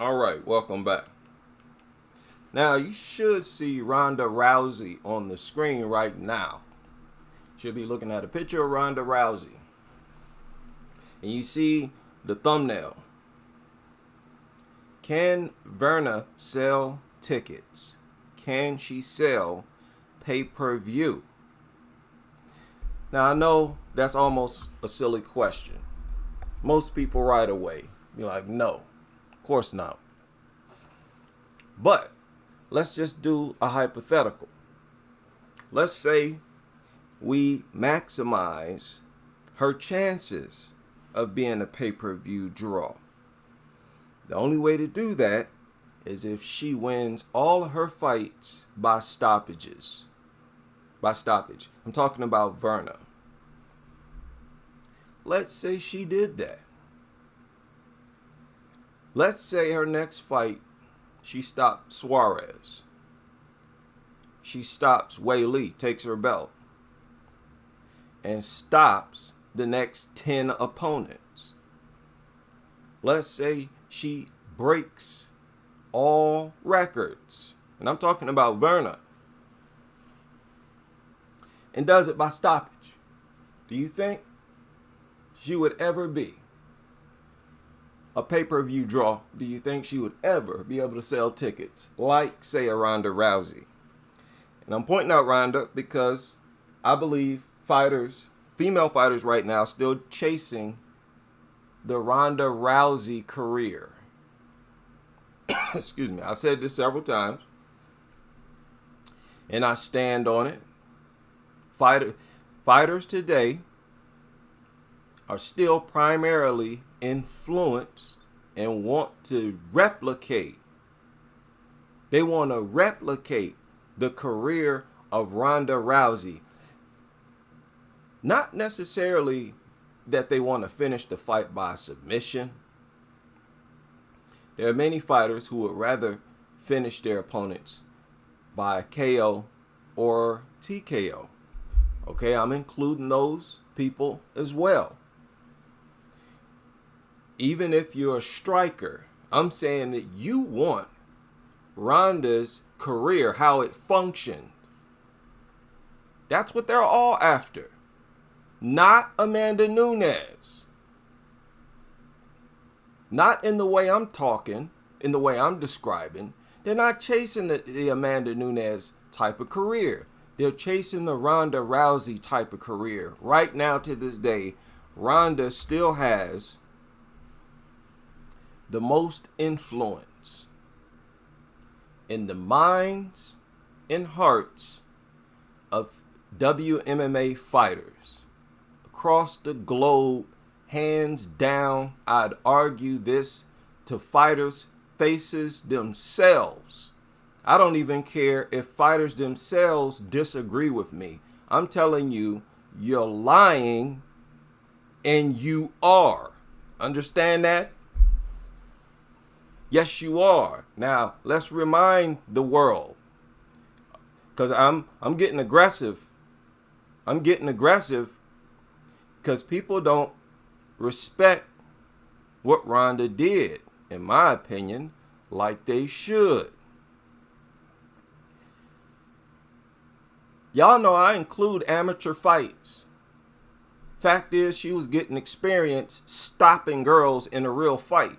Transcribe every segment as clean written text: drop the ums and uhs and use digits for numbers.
All right, welcome back. Now, you should see Ronda Rousey on the screen right now. Should be looking at a picture of Ronda Rousey. And you see the thumbnail. Can Virna sell tickets? Can she sell pay-per-view? Now, I know that's almost a silly question. Most people right away be like, no, of course not. But let's just do a hypothetical. Let's say we maximize her chances of being a pay-per-view draw. The only way to do that is if she wins all of her fights by stoppages. By stoppage. I'm talking about Virna. Let's say she did that. Let's say her next fight, she stopped Suarez. She stops Weili, takes her belt, and stops the next 10 opponents. Let's say she breaks all records, and I'm talking about Virna, and does it by stoppage. Do you think she would ever be a pay-per-view draw? Do you think she would ever be able to sell tickets like, say, a Ronda Rousey? And I'm pointing out Ronda because I believe female fighters right now, still chasing the Ronda Rousey career. Excuse me. I've said this several times, and I stand on it. Fighters today are still primarily influenced and want to replicate. They want to replicate the career of Ronda Rousey. Not necessarily that they want to finish the fight by submission. There are many fighters who would rather finish their opponents by KO or TKO. Okay, I'm including those people as well. Even if you're a striker, I'm saying that you want Ronda's career, how it functioned. That's what they're all after. Not Amanda Nunes. Not in the way I'm talking, in the way I'm describing. They're not chasing the Amanda Nunes type of career. They're chasing the Ronda Rousey type of career. Right now, to this day, Ronda still has the most influence in the minds and hearts of WMMA fighters across the globe. Hands down, I'd argue this to fighters' faces themselves. I don't even care if fighters themselves disagree with me. I'm telling you, you're lying, and you are. Understand that? Yes, you are. Now, let's remind the world, because I'm getting aggressive. I'm getting aggressive because people don't respect what Ronda did, in my opinion, like they should. Y'all know I include amateur fights. Fact is, she was getting experience stopping girls in a real fight.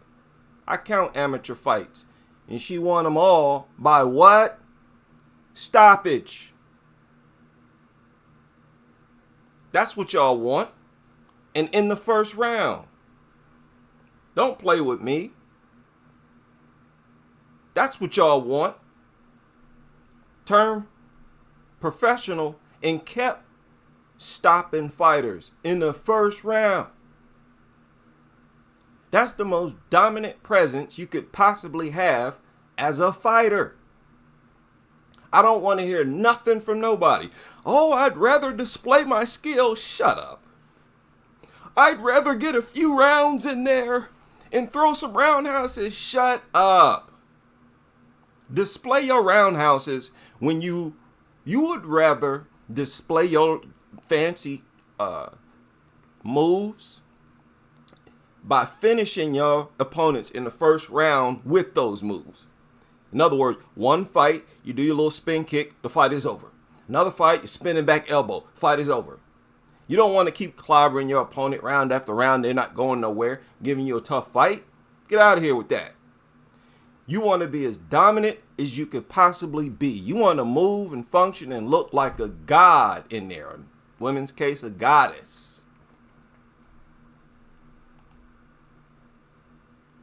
I count amateur fights. And she won them all by what? Stoppage. That's what y'all want. And in the first round. Don't play with me. That's what y'all want. Turn professional and kept stopping fighters in the first round. That's the most dominant presence you could possibly have as a fighter. I don't want to hear nothing from nobody. Oh, I'd rather display my skill. Shut up. I'd rather get a few rounds in there and throw some roundhouses. Shut up. Display your roundhouses when you would rather display your fancy moves by finishing your opponents in the first round with those moves. In other words, one fight, you do your little spin kick, the fight is over. Another fight, you're spinning back elbow, fight is over. You don't want to keep clobbering your opponent round after round. They're not going nowhere, giving you a tough fight. Get out of here with that. You want to be as dominant as you could possibly be. You want to move and function and look like a god in there. In women's case, a goddess.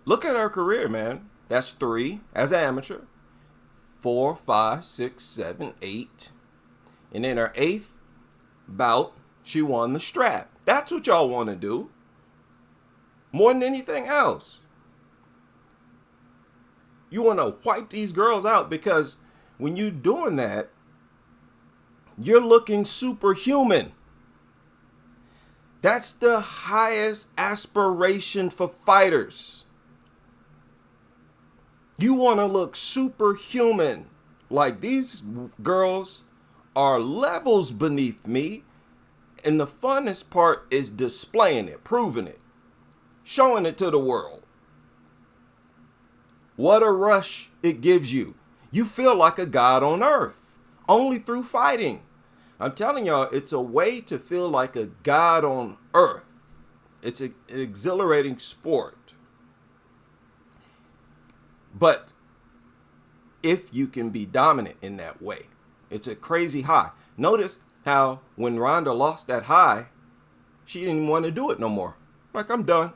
Look at her career, man. That's 3 as an amateur. 4, 5, 6, 7, 8. And in her 8th bout, she won the strap. That's what y'all want to do. More than anything else. You want to wipe these girls out, because when you're doing that, you're looking superhuman. That's the highest aspiration for fighters. You want to look superhuman. Like, these girls are levels beneath me. And the funnest part is displaying it, proving it, showing it to the world. What a rush it gives you. You feel like a god on earth, only through fighting. I'm telling y'all, it's a way to feel like a god on earth. It's an exhilarating sport. But if you can be dominant in that way, it's a crazy high. Notice how when Ronda lost that high, she didn't want to do it no more. Like, I'm done.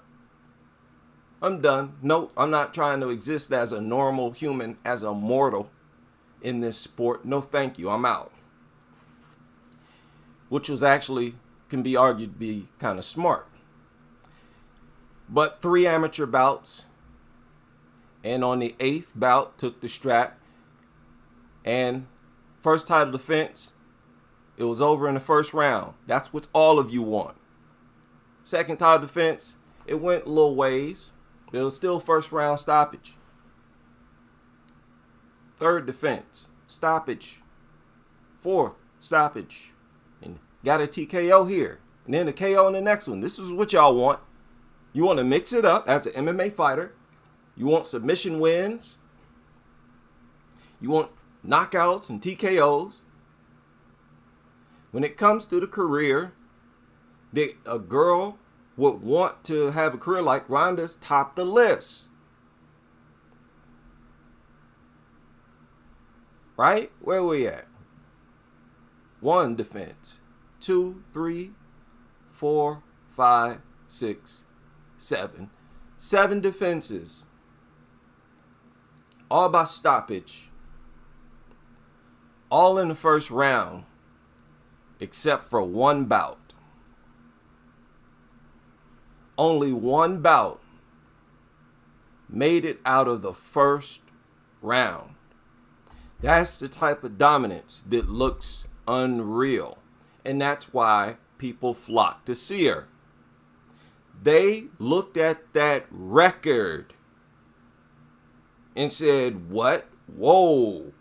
I'm done. No, I'm not trying to exist as a normal human, as a mortal in this sport. No, thank you. I'm out. Which was actually, can be argued to be kind of smart. But 3 amateur bouts. And on the 8th bout, took the strap. And first title defense, it was over in the first round. That's what all of you want. Second title defense, it went a little ways. It was still first round stoppage. Third defense, stoppage. Fourth, stoppage. And got a TKO here. And then a KO in the next one. This is what y'all want. You want to mix it up as an MMA fighter. You want submission wins. You want knockouts and TKOs. When it comes to the career, a girl would want to have a career like Ronda's top the list. Right? Where we at? 1 defense. 2, 3, 4, 5, 6, 7. 7 defenses. All by stoppage. All in the first round. Except for 1 bout. Only 1 bout made it out of the first round. That's the type of dominance that looks unreal. And that's why people flock to see her. They looked at that record and said, what? Whoa.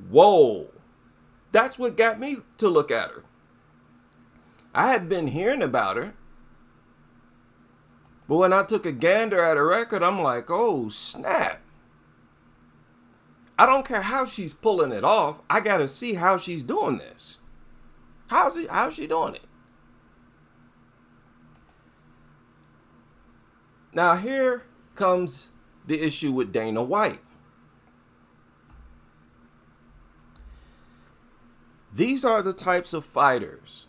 Whoa. That's what got me to look at her. I had been hearing about her. But when I took a gander at her record, I'm like, oh, snap. I don't care how she's pulling it off. I got to see how she's doing this. How's she doing it? Now, here comes the issue with Dana White. These are the types of fighters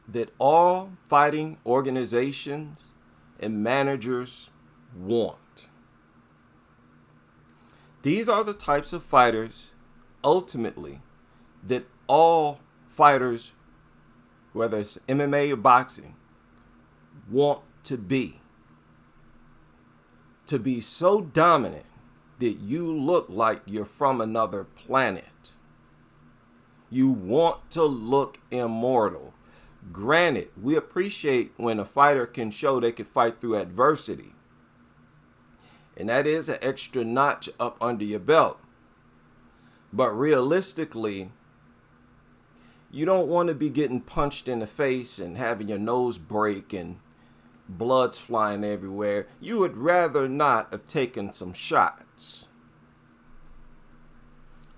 that all fighting organizations and managers want. These are the types of fighters, ultimately, that all fighters, whether it's MMA or boxing, want to be. To be so dominant that you look like you're from another planet. You want to look immortal. Granted, we appreciate when a fighter can show they could fight through adversity. And that is an extra notch up under your belt. But realistically, you don't want to be getting punched in the face and having your nose break and blood's flying everywhere. You would rather not have taken some shots,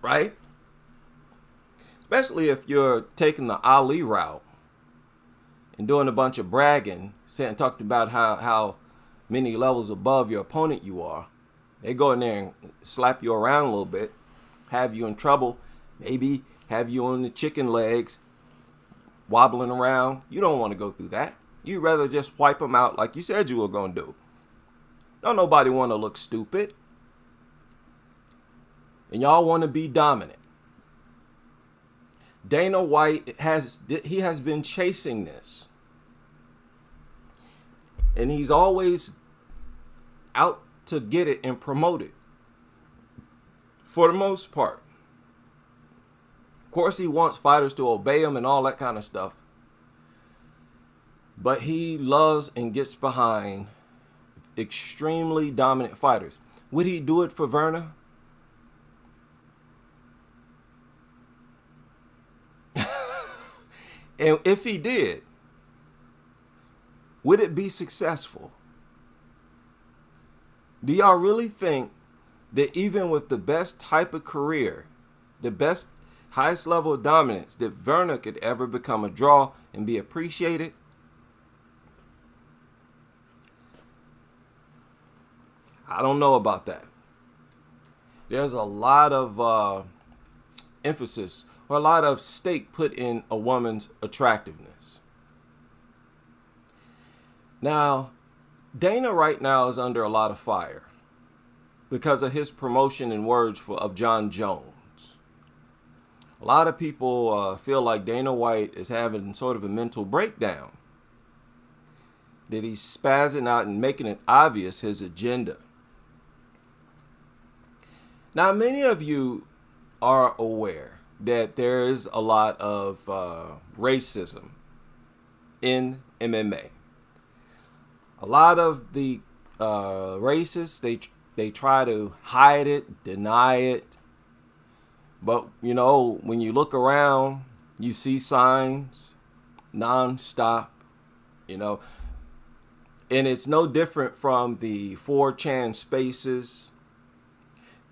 right? Especially if you're taking the Ali route and doing a bunch of bragging, talking about how many levels above your opponent you are. They go in there and slap you around a little bit, have you in trouble, maybe have you on the chicken legs, wobbling around. You don't want to go through that. You'd rather just wipe them out like you said you were going to do. Don't nobody want to look stupid. And y'all want to be dominant. Dana White has been chasing this. And he's always out to get it and promote it. For the most part. Of course, he wants fighters to obey him and all that kind of stuff. But he loves and gets behind extremely dominant fighters. Would he do it for Virna? And if he did, would it be successful? Do y'all really think that even with the best type of career, the best, highest level of dominance, that Virna could ever become a draw and be appreciated? I don't know about that. There's a lot of emphasis or a lot of stake put in a woman's attractiveness. Now, Dana right now is under a lot of fire because of his promotion and words of Jon Jones. A lot of people feel like Dana White is having sort of a mental breakdown, that he's spazzing out and making it obvious his agenda. Now, many of you are aware that there is a lot of racism in MMA. A lot of the racists, they try to hide it, deny it. But, you know, when you look around, you see signs nonstop, you know. And it's no different from the 4chan spaces,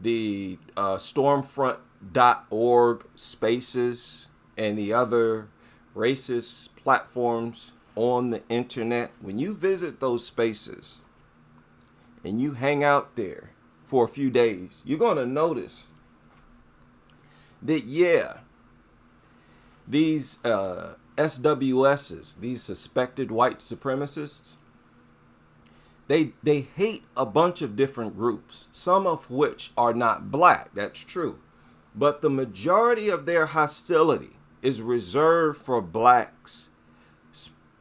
the Stormfront.org spaces, and the other racist platforms on the internet. When you visit those spaces and you hang out there for a few days, you're going to notice that, yeah, these SWSs, these suspected white supremacists, they hate a bunch of different groups, some of which are not black. That's true. But the majority of their hostility is reserved for blacks,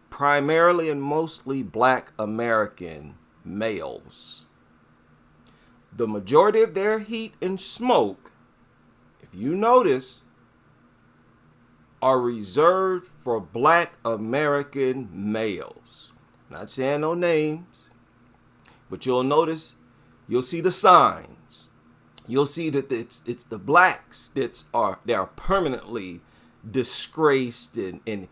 primarily and mostly black American males. The majority of their heat and smoke, if you notice, are reserved for black American males. Not saying no names, but you'll notice, you'll see the signs. You'll see that it's the blacks that are permanently disgraced and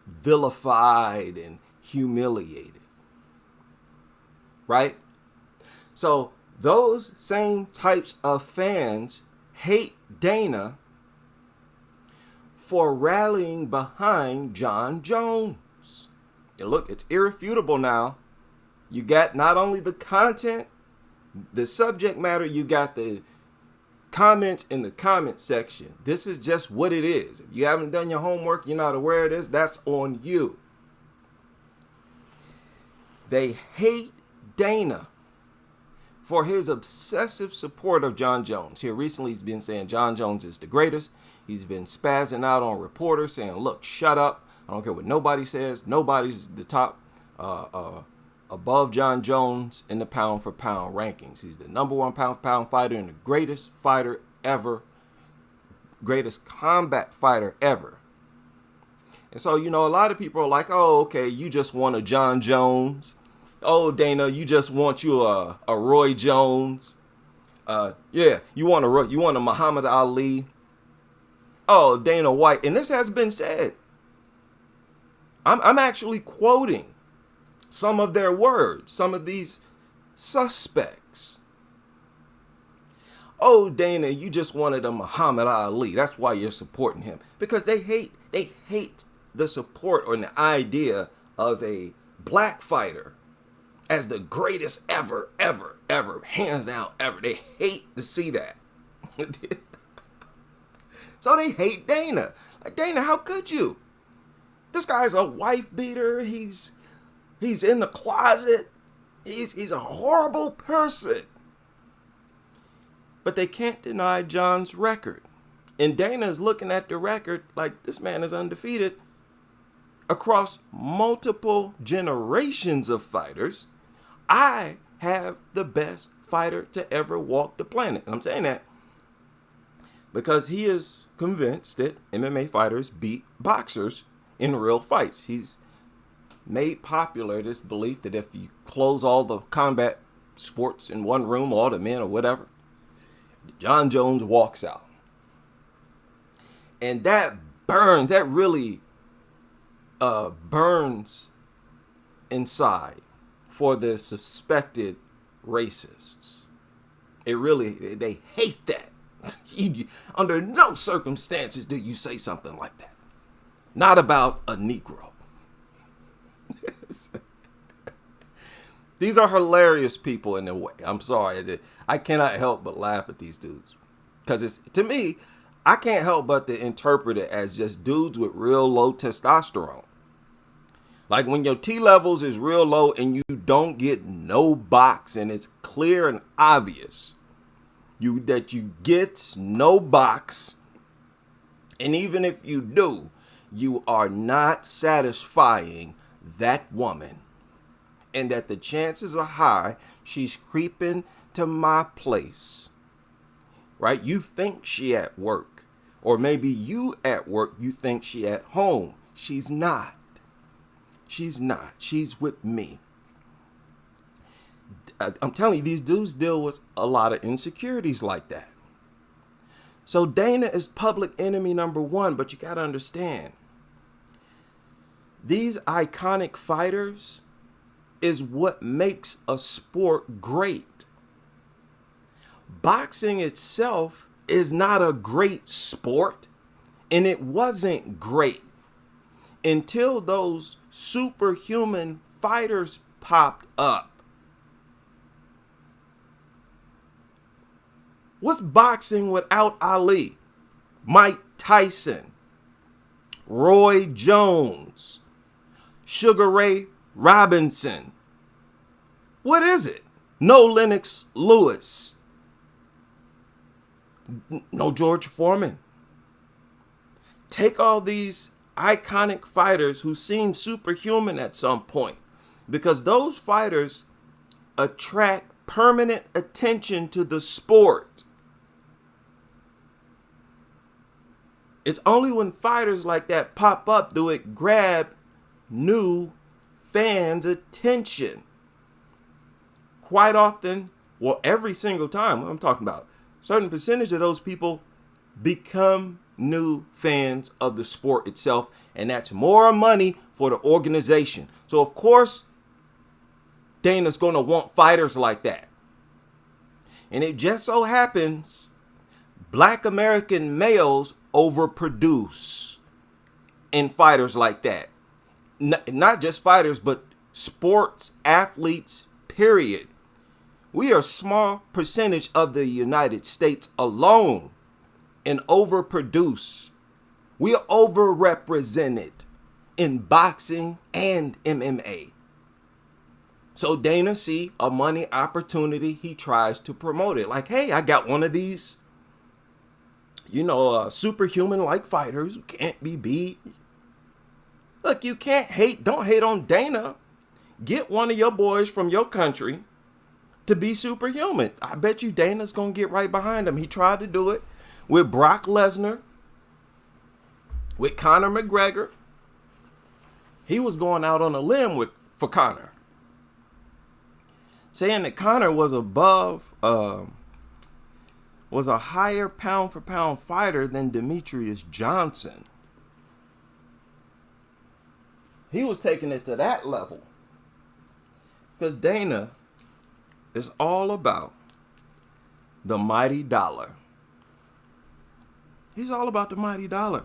vilified and humiliated. Right? So those same types of fans hate Dana for rallying behind Jon Jones. And look, it's irrefutable now. You got not only the content, the subject matter, you got the comments in the comment section. This is just what it is. If you haven't done your homework, you're not aware of this, that's on you. They hate Dana for his obsessive support of Jon Jones. Here recently he's been saying Jon Jones is the greatest. He's been spazzing out on reporters saying, look, shut up. I don't care what nobody says. Nobody's the top above Jon Jones in the pound for pound rankings. He's the number one pound for pound fighter and the greatest fighter ever, greatest combat fighter ever. And so, you know, a lot of people are like, oh, okay, you just want a Jon Jones. Oh, Dana, you just want you a Roy Jones. Yeah, you want a Muhammad Ali. Oh, Dana White. And this has been said. I'm actually quoting some of their words, some of these suspects. Oh, Dana, you just wanted a Muhammad Ali. That's why you're supporting him. Because they hate the support or the idea of a black fighter as the greatest ever, hands down, ever. They hate to see that. So they hate Dana. Like, Dana, how could you? This guy's a wife beater. He's in the closet. He's a horrible person. But they can't deny John's record. And Dana is looking at the record like this man is undefeated across multiple generations of fighters. I have the best fighter to ever walk the planet. And I'm saying that because he is convinced that MMA fighters beat boxers in real fights. He's made popular this belief that if you close all the combat sports in one room, all the men or whatever, John Jones walks out. And that burns, that really burns inside for the suspected racists. They hate that. Under no circumstances do you say something like that. Not about a Negro. These are hilarious people in a way. I'm sorry. I cannot help but laugh at these dudes. Because to me, I can't help but to interpret it as just dudes with real low testosterone. Like when your T levels is real low and you don't get no box and it's clear and obvious that you get no box. And even if you do, you are not satisfying that woman. And that the chances are high she's creeping to my place. Right? You think she at work. Or maybe you at work, you think she at home. She's not. She's not. She's with me. I'm telling you, these dudes deal with a lot of insecurities like that. So Dana is public enemy number one, but you got to understand, these iconic fighters is what makes a sport great. Boxing itself is not a great sport, and it wasn't great until those superhuman fighters popped up. What's boxing without Ali, Mike Tyson, Roy Jones, Sugar Ray Robinson? What is it? No Lennox Lewis. No George Foreman. Take all these iconic fighters who seem superhuman at some point, because those fighters attract permanent attention to the sport. It's only when fighters like that pop up do it grab new fans' attention. Quite often, well, every single time, what I'm talking about, certain percentage of those people become new fans of the sport itself, and that's more money for the organization. So, of course, Dana's going to want fighters like that. And it just so happens Black American males overproduce in fighters like that. Not just fighters, but sports athletes, period. We are a small percentage of the United States alone and overproduce. We are overrepresented in boxing and MMA. So Dana see a money opportunity, he tries to promote it. Like, hey, I got one of these, superhuman-like fighters who can't be beat. Look, you can't hate, don't hate on Dana. Get one of your boys from your country to be superhuman. I bet you Dana's going to get right behind him. He tried to do it with Brock Lesnar, with Conor McGregor. He was going out on a limb for Conor, saying that Conor was was a higher pound for pound fighter than Demetrius Johnson. He was taking it to that level. Because Dana is all about the mighty dollar. He's all about the mighty dollar.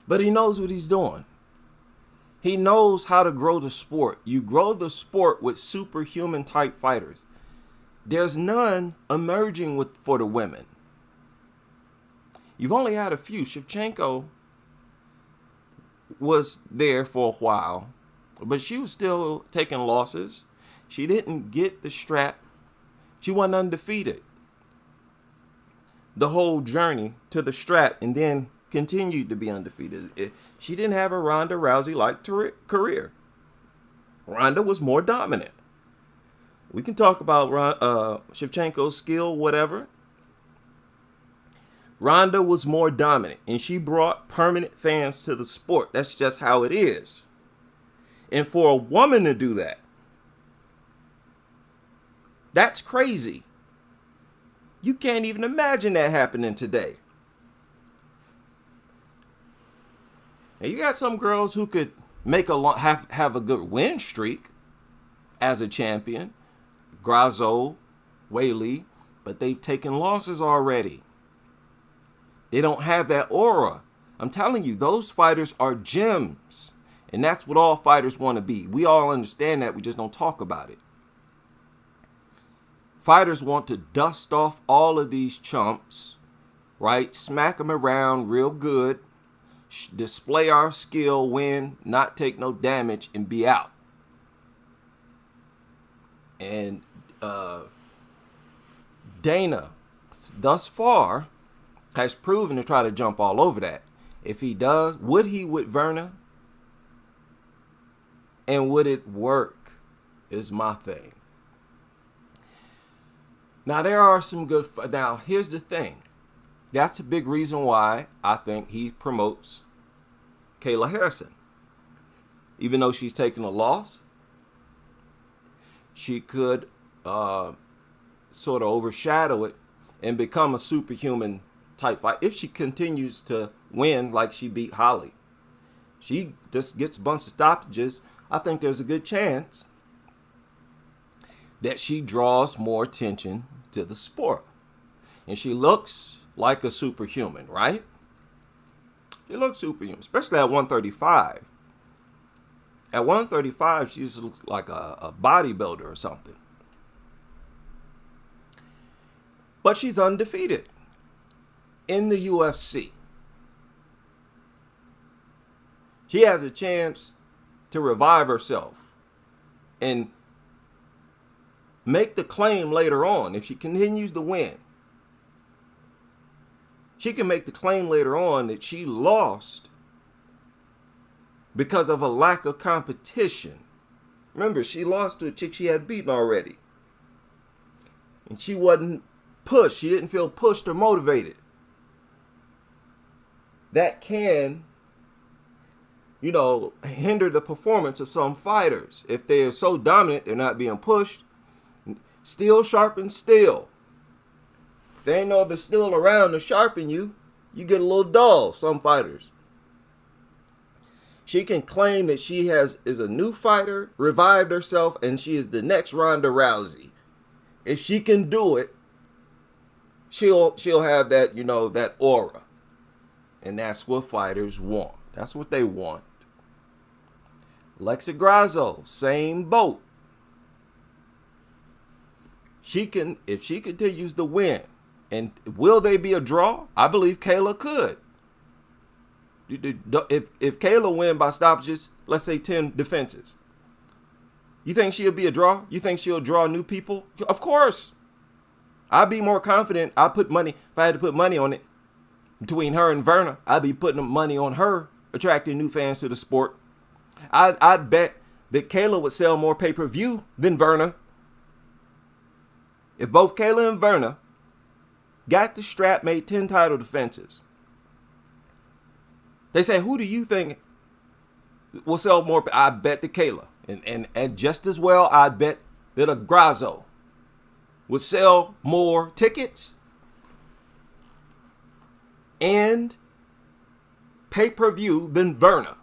But he knows what he's doing. He knows how to grow the sport. You grow the sport with superhuman type fighters. There's none emerging for the women. You've only had a few. Shevchenko was there for a while, but she was still taking losses. She didn't get the strap. She wasn't undefeated the whole journey to the strap, and then continued to be undefeated. She didn't have a Ronda Rousey-like career. Ronda was more dominant. We can talk about Shevchenko's skill, whatever. Ronda was more dominant, and she brought permanent fans to the sport. That's just how it is. And for a woman to do that, that's crazy. You can't even imagine that happening today. Now, you got some girls who could make have a good win streak as a champion, Grasso, Weili, but they've taken losses already. They don't have that aura. I'm telling you, those fighters are gems, and that's what all fighters want to be. We all understand that. We just don't talk about it. Fighters want to dust off all of these chumps, right? Smack them around real good, display our skill, win, not take no damage, and be out. And Dana, thus far, has proven to try to jump all over that. If he does, would he with Virna? And would it work is my thing. Now, there are some good... Now, here's the thing. That's a big reason why I think he promotes Kayla Harrison. Even though she's taken a loss, she could sort of overshadow it and become a superhuman type fight if she continues to win like she beat Holly. She just gets a bunch of stoppages. I think there's a good chance that she draws more attention to the sport. And she looks like a superhuman, right? She looks superhuman, especially at 135. At 135, she just looks like a bodybuilder or something. But she's undefeated in the UFC. She has a chance to revive herself and make the claim later on. If she continues to win, she can make the claim later on that she lost because of a lack of competition. Remember, she lost to a chick she had beaten already. And she wasn't pushed. She didn't feel pushed or motivated. That can, hinder the performance of some fighters. If they are so dominant, they're not being pushed. Steel sharpens steel. If there ain't no other steel around to sharpen you, you get a little dull, some fighters. She can claim that she is a new fighter, revived herself, and she is the next Ronda Rousey. If she can do it, she'll have that, that aura. And that's what fighters want. That's what they want. Alexa Grasso, same boat. If she continues to win, and will they be a draw? I believe Kayla could. If Kayla win by stoppages, let's say 10 defenses, you think she'll be a draw? You think she'll draw new people? Of course. I'd be more confident. If I had to put money on it, between her and Virna, I'd be putting money on her attracting new fans to the sport. I'd bet that Kayla would sell more pay-per-view than Virna. If both Kayla and Virna got the strap, made 10 title defenses, they say, who do you think will sell more? I bet the Kayla. And just as well, I bet that a Grasso would sell more tickets and pay-per-view than Virna.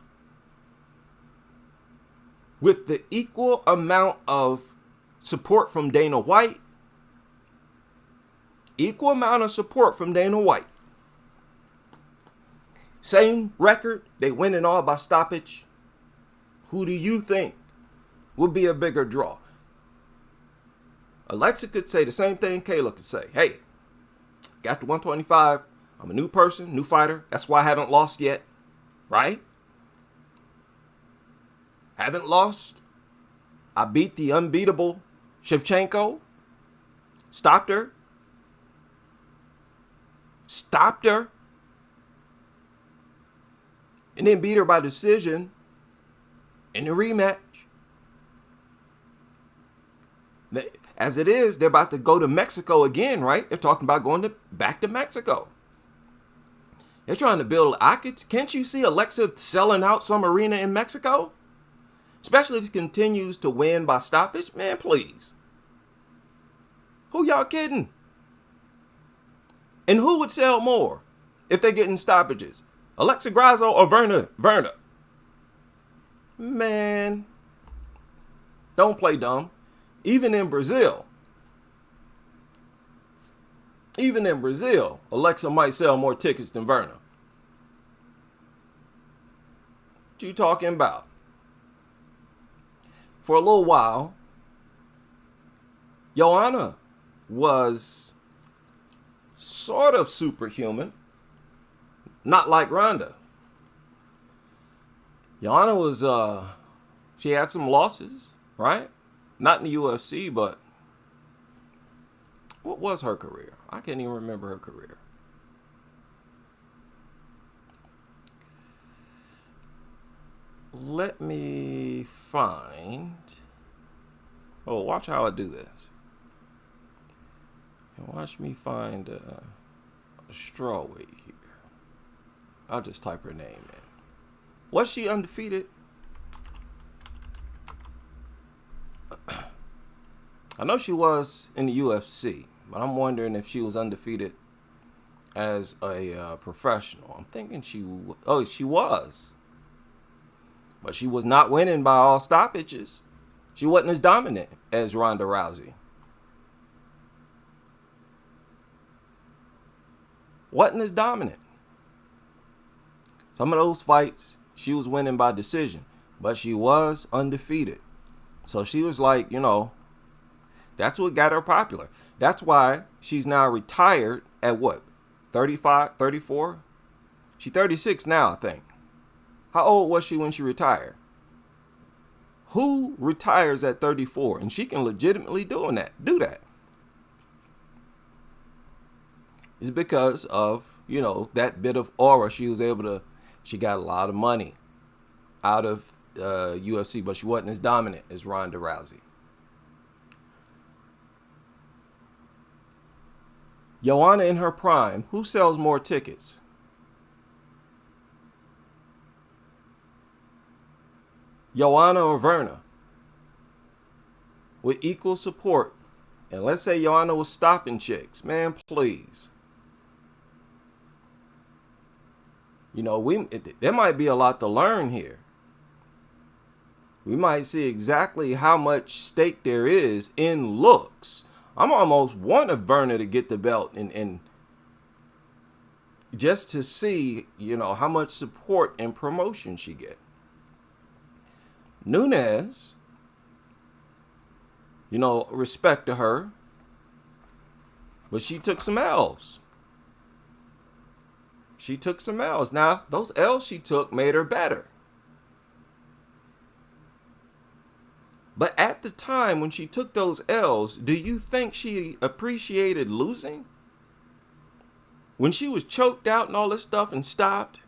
with the equal amount of support from Dana White, equal amount of support from Dana White. Same record, they win it all by stoppage. Who do you think would be a bigger draw? Alexa could say the same thing Kayla could say. Hey, got to 125. I'm a new person, new fighter. That's why I haven't lost yet. Right? Haven't lost. I beat the unbeatable Shevchenko. Stopped her. And then beat her by decision in the rematch. As it is, they're about to go to Mexico again, right? They're talking about going back to Mexico. They're trying to build. Can't you see Alexa selling out some arena in Mexico? Especially if he continues to win by stoppage. Man, please. Who y'all kidding? And who would sell more if they're getting stoppages? Alexa Grasso or Virna? Man, don't play dumb. Even in Brazil, Alexa might sell more tickets than Virna. What you talking about? For a little while, Joanna was sort of superhuman. Not like Ronda. Joanna was, she had some losses, right? Not in the UFC, but what was her career? I can't even remember her career. Let me find. Oh, watch how I do this. Watch me find a strawweight here. I'll just type her name in. Was she undefeated? I know she was in the UFC, but I'm wondering if she was undefeated as a professional. I'm thinking she was. But she was not winning by all stoppages. She wasn't as dominant as Ronda Rousey. Wasn't as dominant. Some of those fights, she was winning by decision, but she was undefeated. So she was like, that's what got her popular. That's why she's now retired at what? 35, 34? She's 36 now, I think. How old was she when she retired? Who retires at 34? And she can legitimately do that. It's because of, that bit of aura she got a lot of money out of UFC, but she wasn't as dominant as Ronda Rousey. Joanna in her prime, who sells more tickets? Joanna or Virna? With equal support. And let's say Joanna was stopping chicks. Man, please. There might be a lot to learn here. We might see exactly how much stake there is in looks. I'm almost wanting Virna to get the belt and just to see, how much support and promotion she get. Nunes, respect to her, but she took some L's. Now, those L's she took made her better. But at the time when she took those L's, do you think she appreciated losing? When she was choked out and all this stuff and stopped,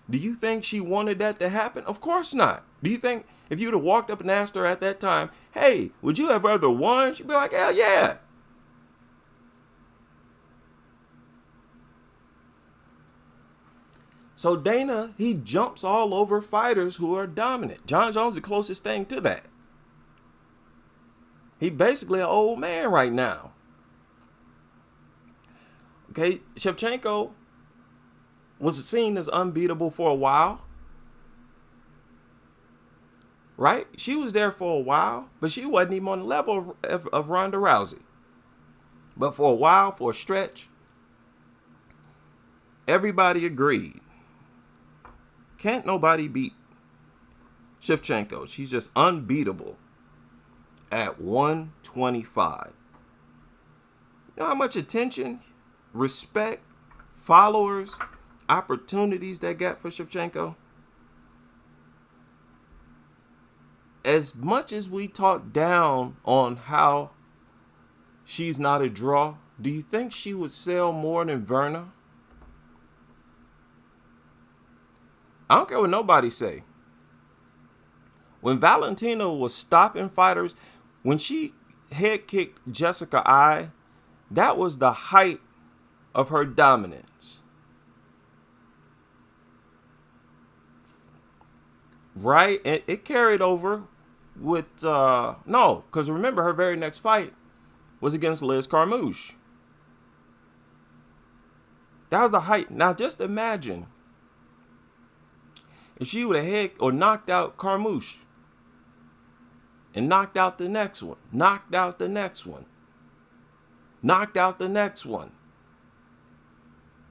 do you think she wanted that to happen? Of course not. Do you think if you would have walked up and asked her at that time, hey, would you have rather won? She'd be like, hell yeah. So Dana, he jumps all over fighters who are dominant. John Jones is the closest thing to that. He basically an old man right now. Okay, Shevchenko was seen as unbeatable for a while. right? She was there for a while, but she wasn't even on the level of Ronda Rousey. But for a while, for a stretch, everybody agreed. Can't nobody beat Shevchenko. She's just unbeatable at 125. You know how much attention, respect, followers, opportunities they got for Shevchenko? As much as we talk down on how she's not a draw, do you think she would sell more than Virna? I don't care what nobody say. When Valentina was stopping fighters, when she head kicked Jessica Ai, that was the height of her dominance. Right? It carried over with, no, because remember her very next fight was against Liz Carmouche. That was the height. Now just imagine if she would have hit or knocked out Carmouche and knocked out the next one, knocked out the next one, knocked out the next one,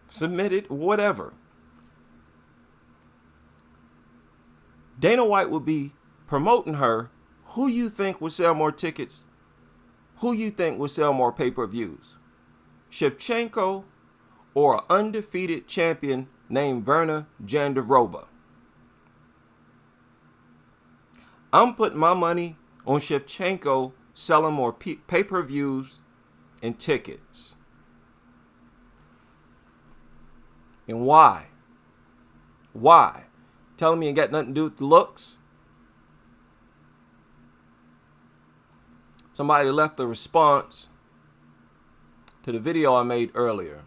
submitted, whatever. Dana White would be promoting her. Who you think would sell more tickets? Who you think would sell more pay-per-views? Shevchenko or an undefeated champion named Virna Jandiroba? I'm putting my money on Shevchenko selling more pay-per-views and tickets. And why? Why? Telling me it got nothing to do with the looks? Somebody left a response to the video I made earlier,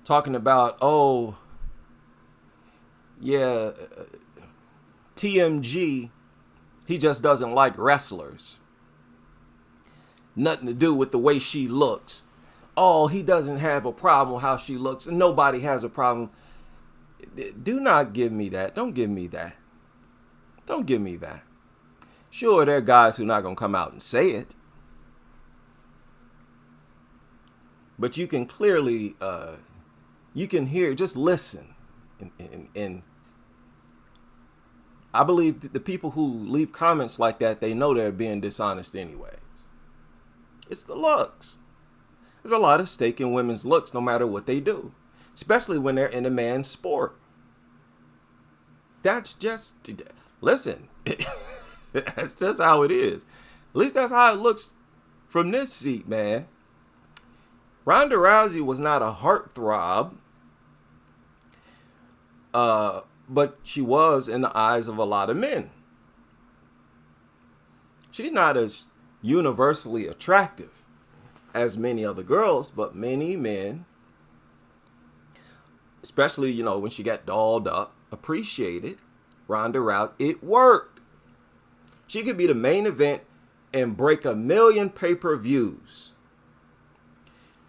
talking about, oh, yeah, TMG, he just doesn't like wrestlers. Nothing to do with the way she looks. Oh, he doesn't have a problem with how she looks, and nobody has a problem. Do not give me that. Don't give me that. Don't give me that. Sure, there are guys who are not going to come out and say it. But you can clearly, you can hear, just listen. And I believe the people who leave comments like that, they know they're being dishonest anyways. It's the looks. There's a lot of stake in women's looks no matter what they do, especially when they're in a man's sport. That's just, listen, that's just how it is. At least that's how it looks from this seat, man. Ronda Rousey was not a heartthrob, but she was in the eyes of a lot of men. She's not as universally attractive as many other girls, but many men, especially, you know, when she got dolled up, appreciated Ronda Rousey. It worked. She could be the main event and break 1 million pay-per-views.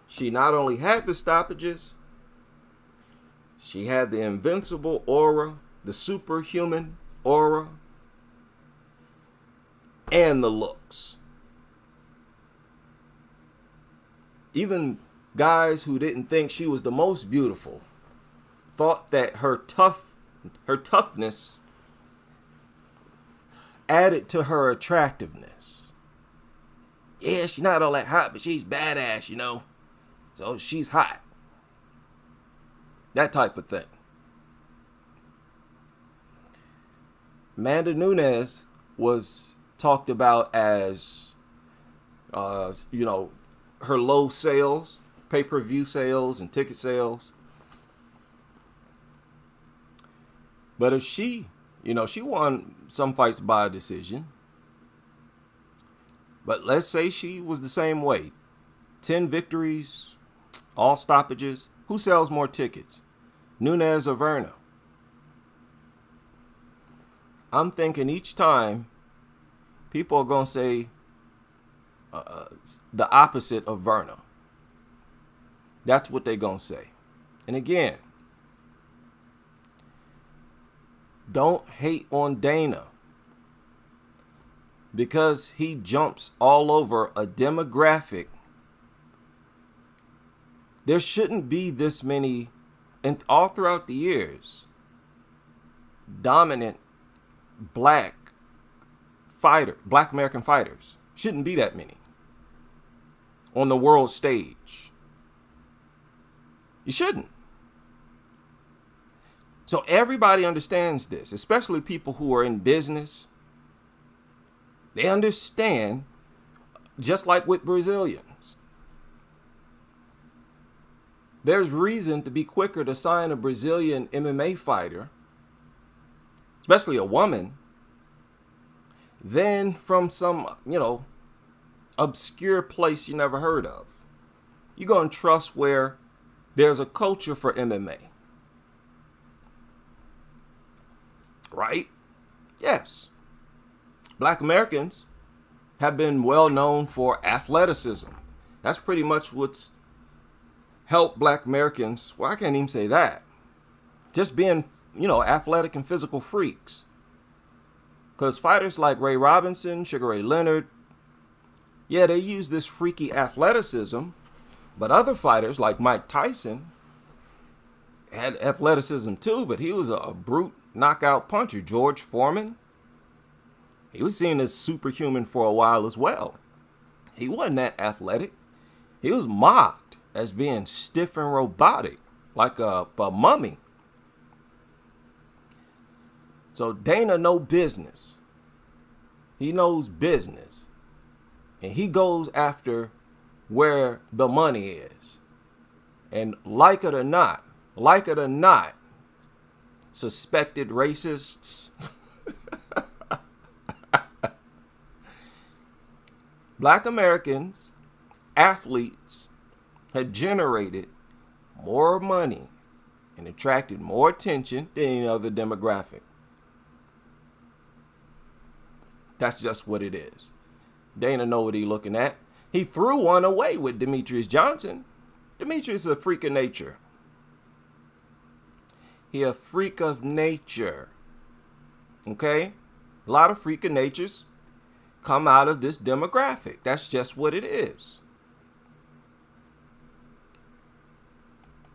She not only had the stoppages, she had the invincible aura, the superhuman aura, and the looks. Even guys who didn't think she was the most beautiful thought that her toughness added to her attractiveness. Yeah, she's not all that hot, but she's badass, you know. So she's hot. That type of thing. Amanda Nunes was talked about as, you know, her low sales, pay-per-view sales and ticket sales. But if she, you know, she won some fights by decision. But let's say she was the same way. 10 victories, all stoppages. Who sells more tickets? Nunes or Virna? I'm thinking each time people are going to say the opposite of Virna. That's what they're going to say. And again, Don't hate on Dana because he jumps all over a demographic. There shouldn't be this many, and all throughout the years, dominant black American fighters. Shouldn't be that many on the world stage. You shouldn't. So everybody understands this, especially people who are in business. They understand, just like with Brazilians. There's reason to be quicker to sign a Brazilian MMA fighter, especially a woman, than from some, obscure place you never heard of. You're going to trust where there's a culture for MMA. Right? Yes. Black Americans have been well known for athleticism. That's pretty much what's helped Black Americans. Well, I can't even say that. Just being, athletic and physical freaks. Because fighters like Ray Robinson, Sugar Ray Leonard, yeah, they use this freaky athleticism. But other fighters like Mike Tyson had athleticism too, but he was a brute knockout puncher. George Foreman, he was seen as superhuman for a while as well. He wasn't that athletic. He was mocked as being stiff and robotic, like a mummy. So Dana know business. He knows business. And he goes after where the money is. And like it or not, suspected racists, Black Americans, athletes, have generated more money and attracted more attention than any other demographic. That's just what it is. Dana know what he's looking at. He threw one away with Demetrius Johnson. Demetrius is a freak of nature. He a freak of nature. Okay? A lot of freak of natures come out of this demographic. That's just what it is.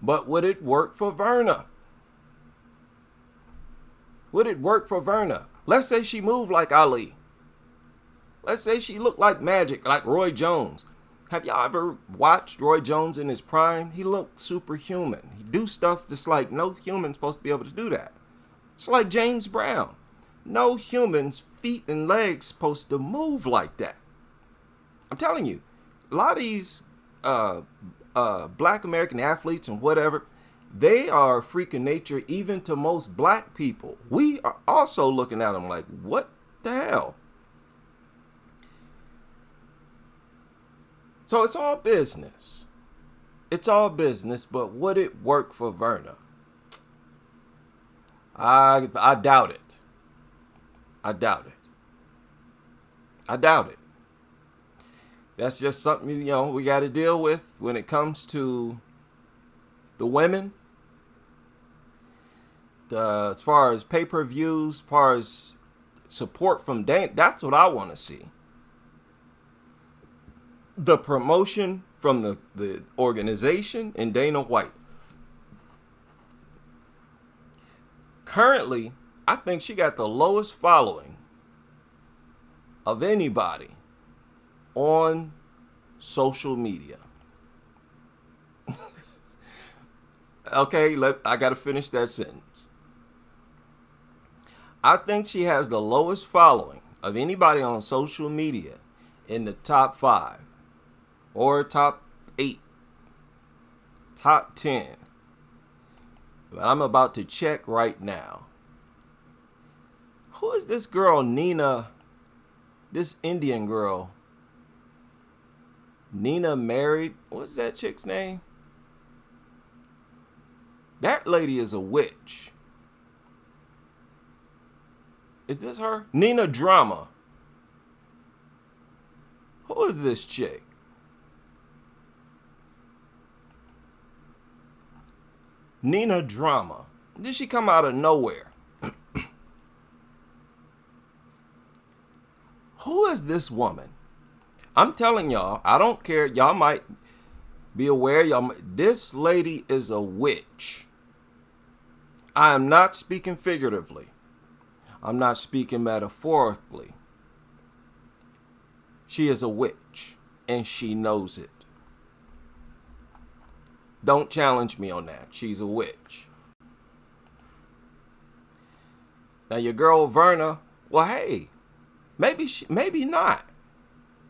But would it work for Virna? Would it work for Virna? Let's say she moved like Ali. Let's say she looked like Magic, like Roy Jones. Have y'all ever watched Roy Jones in his prime? He looked superhuman. He do stuff that's like no human's supposed to be able to do that. It's like James Brown. No human's feet and legs supposed to move like that. I'm telling you, a lot of these Black American athletes and whatever, they are freaking nature even to most black people. We are also looking at them like, what the hell? So it's all business. It's all business, but would it work for Virna? I doubt it. I doubt it. I doubt it. That's just something, we got to deal with when it comes to the women. As far as pay-per-views, as far as support from Dana, that's what I want to see. The promotion from the organization and Dana White. Currently, I think she got the lowest following of anybody on social media. Okay, I got to finish that sentence. I think she has the lowest following of anybody on social media in the top 5 or top 8, top 10. But I'm about to check right now. Who is this girl, Nina? This Indian girl. Nina married. What's that chick's name? That lady is a witch. Is this her? Nina Drama. Who is this chick? Nina Drama. Did she come out of nowhere? Who is this woman? I'm telling y'all, I don't care. Y'all might be aware. This lady is a witch. I am not speaking figuratively. I'm not speaking metaphorically. She is a witch, and she knows it. Don't challenge me on that. She's a witch. Now your girl Virna, well, hey, maybe not.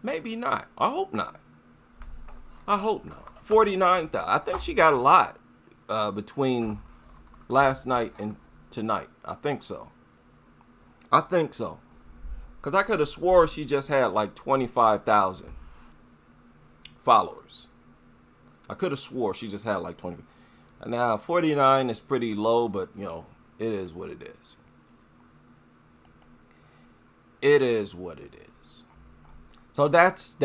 Maybe not. I hope not. 49,000. I think she got a lot between last night and tonight. I think so. Because I could have swore she just had like 25,000 followers. I could have swore she just had like 20. Now, 49 is pretty low, but, you know, it is what it is. It is what it is. So that's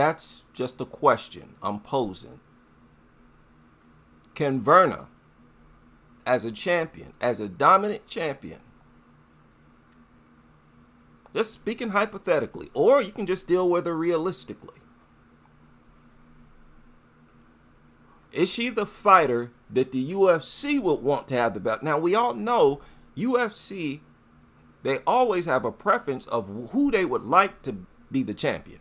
just a question I'm posing. Can Virna, as a champion, as a dominant champion, just speaking hypothetically, or you can just deal with her realistically, is she the fighter that the UFC would want to have the belt? Now, we all know UFC, they always have a preference of who they would like to be the champion.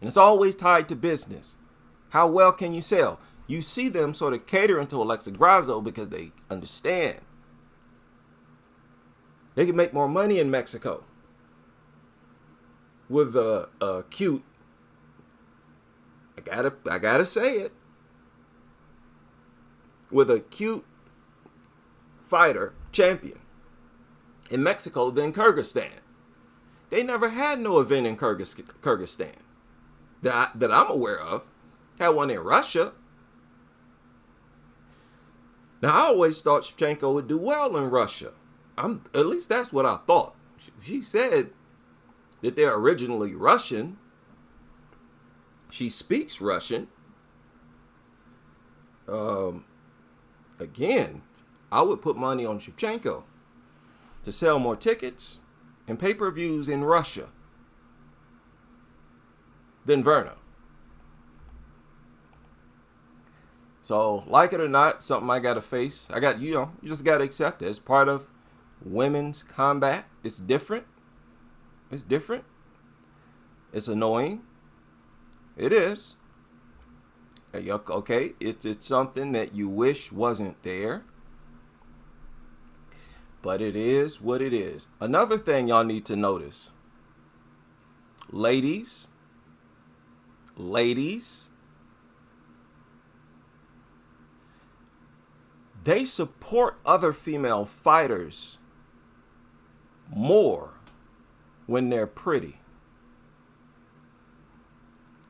And it's always tied to business. How well can you sell? You see them sort of catering to Alexa Grasso because they understand they can make more money in Mexico with a cute, I gotta say it, with a cute fighter champion in Mexico than Kyrgyzstan. They never had no event in Kyrgyzstan that I'm aware of. Had one in Russia. Now, I always thought Shevchenko would do well in Russia. At least that's what I thought. She said that they're originally Russian. She speaks Russian. Again, I would put money on Shevchenko to sell more tickets and pay-per-views in Russia than Virna. So, like it or not, something I gotta face. You just gotta accept it. It's part of women's combat. It's different. It's annoying. It is. Okay, it's something that you wish wasn't there. But it is what it is. Another thing y'all need to notice. Ladies, they support other female fighters more when they're pretty.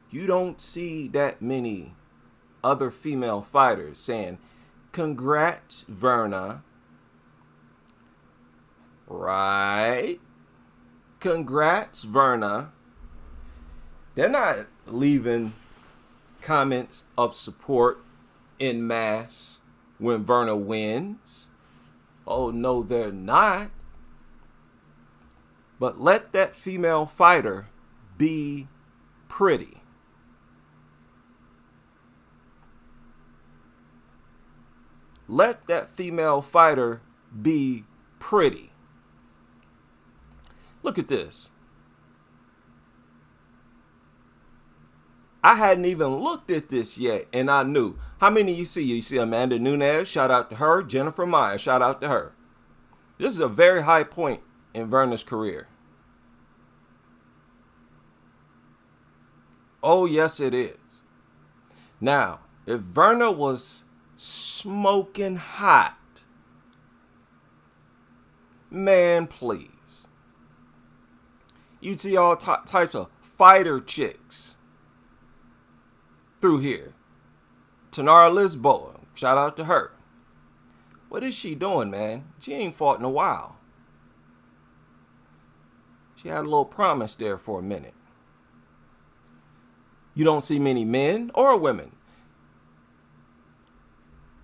You don't see that many other female fighters saying, "Congrats, Virna." Right? Congrats, Virna. They're not leaving comments of support en masse when Virna wins. Oh, no, they're not. But let that female fighter be pretty. Let that female fighter be pretty. Look at this. I hadn't even looked at this yet, and I knew. How many you see? You see Amanda Nunes, shout out to her. Jennifer Maia, shout out to her. This is a very high point in Virna's career. Oh, yes, it is. Now, if Virna was smoking hot, man, please. You'd see all types of fighter chicks through here. Tanara Lisboa, shout out to her. What is she doing, man? She ain't fought in a while. She had a little promise there for a minute. You don't see many men or women.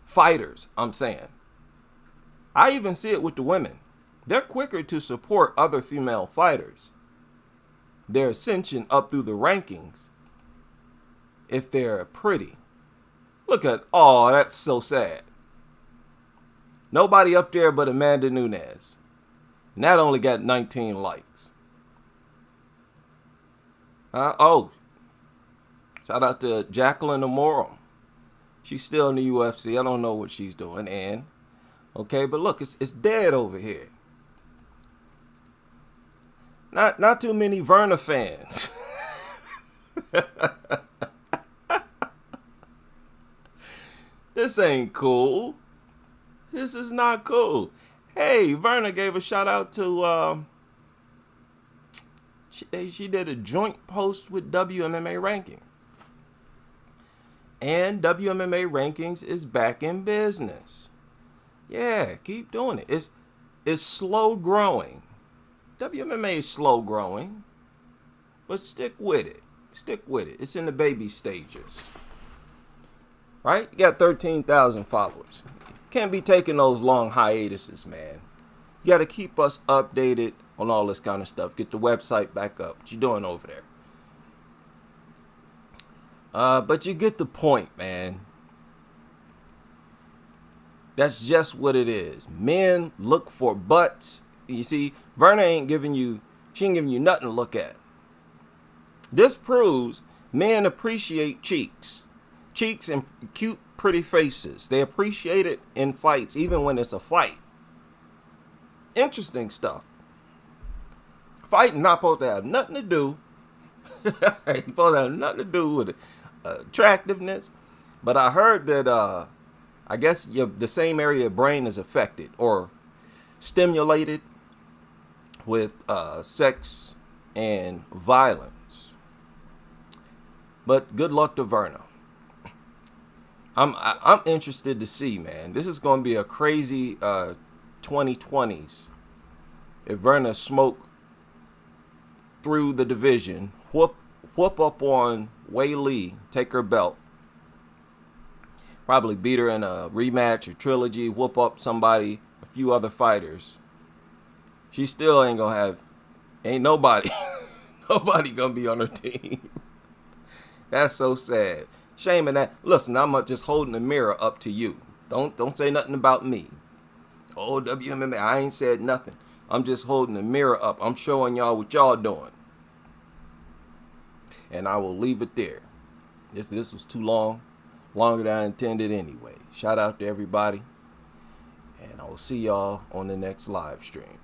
Fighters, I'm saying. I even see it with the women. They're quicker to support other female fighters their ascension up through the rankings if they're pretty. Look at, oh, that's so sad. Nobody up there but Amanda Nunes. And that only got 19 likes. Oh, shout out to Jacqueline Amoro. She's still in the UFC. I don't know what she's doing. And, okay, but look, it's dead over here. Not too many Virna fans. This ain't cool. This is not cool. Hey, Virna gave a shout out to, she did a joint post with WMMA Ranking. And WMMA Rankings is back in business. Yeah, keep doing it. It's slow growing. WMMA is slow growing, but stick with it. Stick with it. It's in the baby stages. Right? You got 13,000 followers. Can't be taking those long hiatuses, man. You got to keep us updated on all this kind of stuff. Get the website back up. What you doing over there? But you get the point, man. That's just what it is. Men look for butts. You see, Virna ain't giving you nothing to look at. This proves men appreciate cheeks. Cheeks and cute, pretty faces. They appreciate it in fights, even when it's a fight. Interesting stuff. Fighting not supposed to have nothing to do. It's supposed to have nothing to do with attractiveness. But I heard that I guess the same area of brain is affected or stimulated with sex and violence. But good luck to Virna. I'm interested to see, man. This is going to be a crazy 2020s. If Virna smoke through the division, whoop up on Wei Lee, take her belt, probably beat her in a rematch or trilogy, whoop up somebody, a few other fighters. She still ain't nobody gonna be on her team. That's so sad. Shame in that. Listen, I'm just holding the mirror up to you. Don't say nothing about me. Oh, WMMA, I ain't said nothing. I'm just holding the mirror up. I'm showing y'all what y'all doing. And I will leave it there. This was too long. Longer than I intended anyway. Shout out to everybody. And I will see y'all on the next live stream.